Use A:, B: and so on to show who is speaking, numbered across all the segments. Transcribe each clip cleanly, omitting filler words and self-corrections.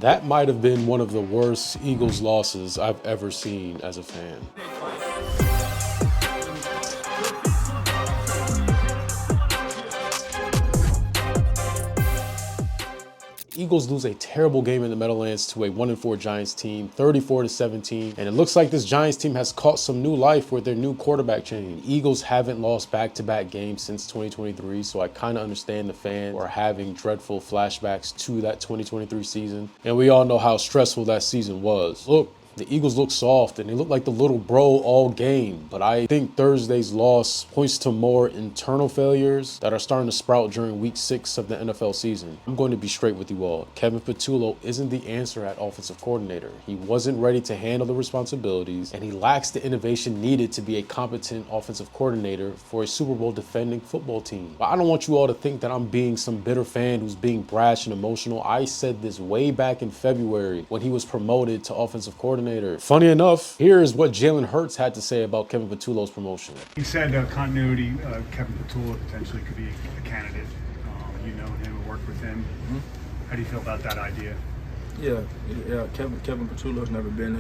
A: That might have been one of the worst Eagles losses I've ever seen as a fan. Eagles lose a terrible game in the Meadowlands to a 1-4 Giants team, 34-17. And it looks like this Giants team has caught some new life with their new quarterback change. Eagles haven't lost back-to-back games since 2023, so I kind of understand the fans are having dreadful flashbacks to that 2023 season. And we all know how stressful that season was. Look, the Eagles look soft and they look like the little bro all game, but I think Thursday's loss points to more internal failures that are starting to sprout during week 6 of the NFL season. I'm going to be straight with you all. Kevin Patullo isn't the answer at offensive coordinator. He wasn't ready to handle the responsibilities and he lacks the innovation needed to be a competent offensive coordinator for a Super Bowl defending football team. But I don't want you all to think that I'm being some bitter fan who's being brash and emotional. I said this way back in February when he was promoted to offensive coordinator. Funny enough, here is what Jalen Hurts had to say about Kevin Patullo's promotion.
B: He said continuity, Kevin Patullo potentially could be a candidate. You know him and worked with him. Mm-hmm. How do you feel about that idea?
C: Yeah. Kevin Patullo's never been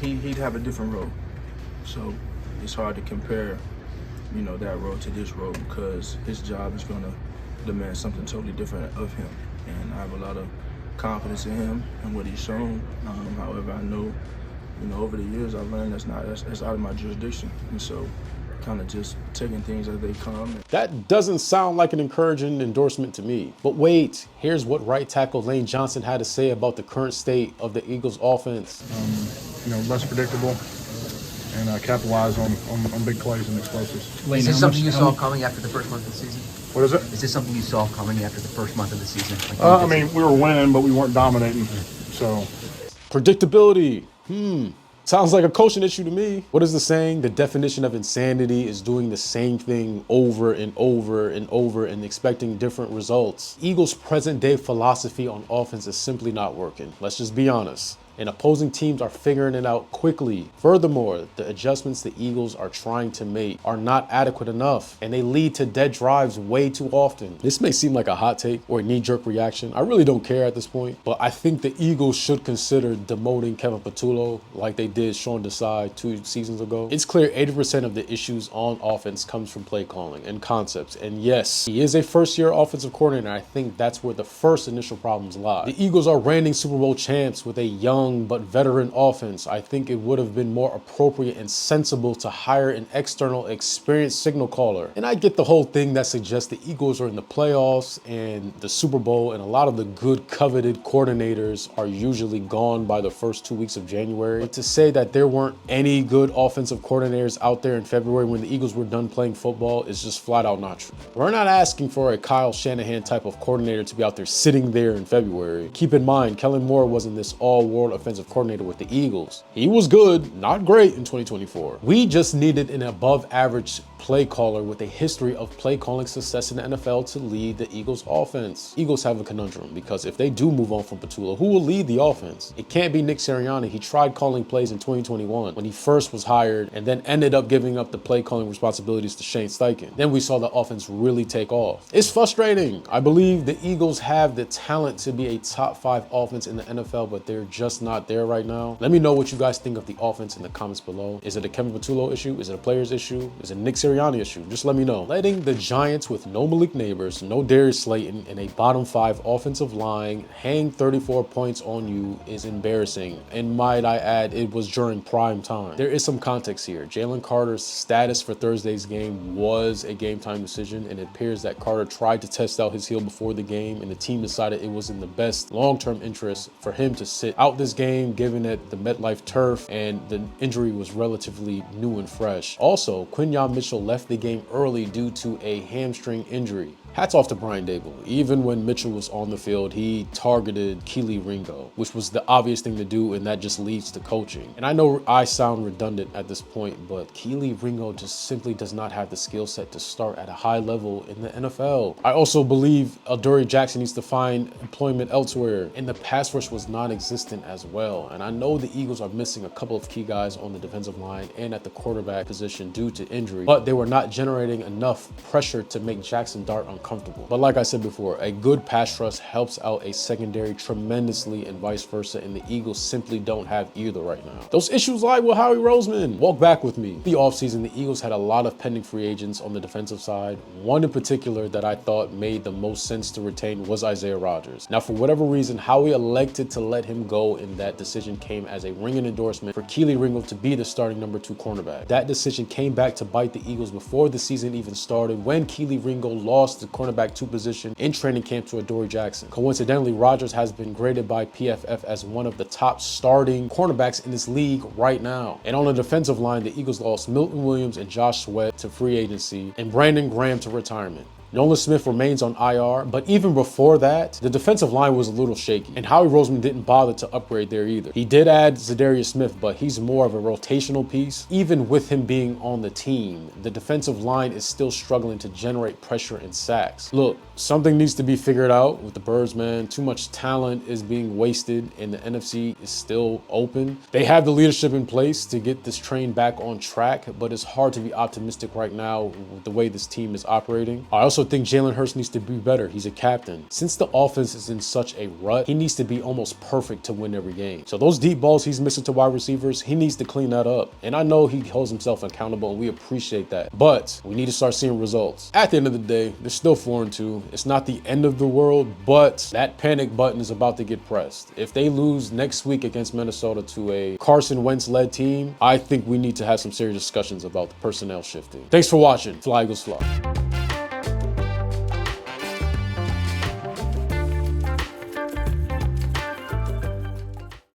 C: he'd have a different role. So it's hard to compare, that role to this role because his job is going to demand something totally different of him. And I have a lot of confidence in him and what he's shown. However, I know, over the years I've learned that's out of my jurisdiction, and so kind of just taking things as they come.
A: That doesn't sound like an encouraging endorsement to me. But wait, here's what right tackle Lane Johnson had to say about the current state of the Eagles' offense.
D: Less predictable and capitalize on big plays and explosives.
E: Is this something you saw coming after the first month of the season?
D: What is it?
E: Is this something you saw coming after the first month of the season?
D: We were winning, but we weren't dominating. So,
A: predictability. Sounds like a coaching issue to me. What is the saying? The definition of insanity is doing the same thing over and over and over and expecting different results. Eagles' present day philosophy on offense is simply not working. Let's just be honest. And opposing teams are figuring it out quickly. Furthermore, the adjustments the Eagles are trying to make are not adequate enough, and they lead to dead drives way too often. This may seem like a hot take or a knee-jerk reaction. I really don't care at this point, but I think the Eagles should consider demoting Kevin Patullo like they did Sean Desai 2 seasons ago. It's clear 80% of the issues on offense comes from play calling and concepts, and yes, he is a first-year offensive coordinator. I think that's where the first initial problems lie. The Eagles are reigning Super Bowl champs with a young but veteran offense. I think it would have been more appropriate and sensible to hire an external experienced signal caller. And I get the whole thing that suggests the Eagles are in the playoffs and the Super Bowl, and a lot of the good coveted coordinators are usually gone by the first 2 weeks of January. But to say that there weren't any good offensive coordinators out there in February when the Eagles were done playing football is just flat out not true. We're not asking for a Kyle Shanahan type of coordinator to be out there sitting there in February. Keep in mind, Kellen Moore wasn't this all-world offensive coordinator with the Eagles. He was good, not great in 2024. We just needed an above average play caller with a history of play calling success in the NFL to lead the Eagles offense. Eagles have a conundrum because if they do move on from Patullo, who will lead the offense? It can't be Nick Sirianni. He tried calling plays in 2021 when he first was hired and then ended up giving up the play calling responsibilities to Shane Steichen. Then we saw the offense really take off. It's frustrating. I believe the Eagles have the talent to be a top 5 offense in the NFL, but they're just not there right now. Let me know what you guys think of the offense in the comments below. Is it a Kevin Patullo issue? Is it a players issue? Is it a Nick Sirianni issue? Just let me know. Letting the Giants with no Malik Neighbors, no Darius Slayton, and a bottom 5 offensive line hang 34 points on you is embarrassing. And might I add, it was during prime time. There is some context here. Jalen Carter's status for Thursday's game was a game time decision, and it appears that Carter tried to test out his heel before the game, and the team decided it was in the best long-term interest for him to sit out this game, given that the MetLife turf and the injury was relatively new and fresh. Also, Quinyon Mitchell left the game early due to a hamstring injury. Hats off to Brian Dable. Even when Mitchell was on the field, he targeted Kelee Ringo, which was the obvious thing to do, and that just leads to coaching. And I know I sound redundant at this point, but Kelee Ringo just simply does not have the skill set to start at a high level in the NFL. I also believe Adoree Jackson needs to find employment elsewhere, and the pass rush was non-existent as well. And I know the Eagles are missing a couple of key guys on the defensive line and at the quarterback position due to injury, but they were not generating enough pressure to make Jackson Dart uncomfortable. comfortable. But like I said before, a good pass rush helps out a secondary tremendously and vice versa, and the Eagles simply don't have either right now. Those issues lie with Howie Roseman. Walk back with me. The offseason, the Eagles had a lot of pending free agents on the defensive side. One in particular that I thought made the most sense to retain was Isaiah Rodgers. Now, for whatever reason, Howie elected to let him go, and that decision came as a ringing endorsement for Kelee Ringo to be the starting number 2 cornerback. That decision came back to bite the Eagles before the season even started, when Kelee Ringo lost the cornerback 2 position in training camp to Adoree Jackson. Coincidentally, Rodgers has been graded by PFF as one of the top starting cornerbacks in this league right now. And on the defensive line, the Eagles lost Milton Williams and Josh Sweat to free agency and Brandon Graham to retirement. Nolan Smith remains on IR, but even before that, the defensive line was a little shaky, and Howie Roseman didn't bother to upgrade there either. He did add Zadarius Smith, but he's more of a rotational piece. Even with him being on the team, the defensive line is still struggling to generate pressure and sacks. Look, something needs to be figured out with the Birds, man. Too much talent is being wasted, and the NFC is still open. They have the leadership in place to get this train back on track, but it's hard to be optimistic right now with the way this team is operating. I also think Jalen Hurts needs to be better. He's a captain. Since the offense is in such a rut, he needs to be almost perfect to win every game. So those deep balls he's missing to wide receivers, he needs to clean that up. And I know he holds himself accountable, and we appreciate that. But we need to start seeing results. At the end of the day, they're still 4-2. It's not the end of the world, but that panic button is about to get pressed. If they lose next week against Minnesota to a Carson Wentz-led team, I think we need to have some serious discussions about the personnel shifting. Thanks for watching. Fly Eagles Fly.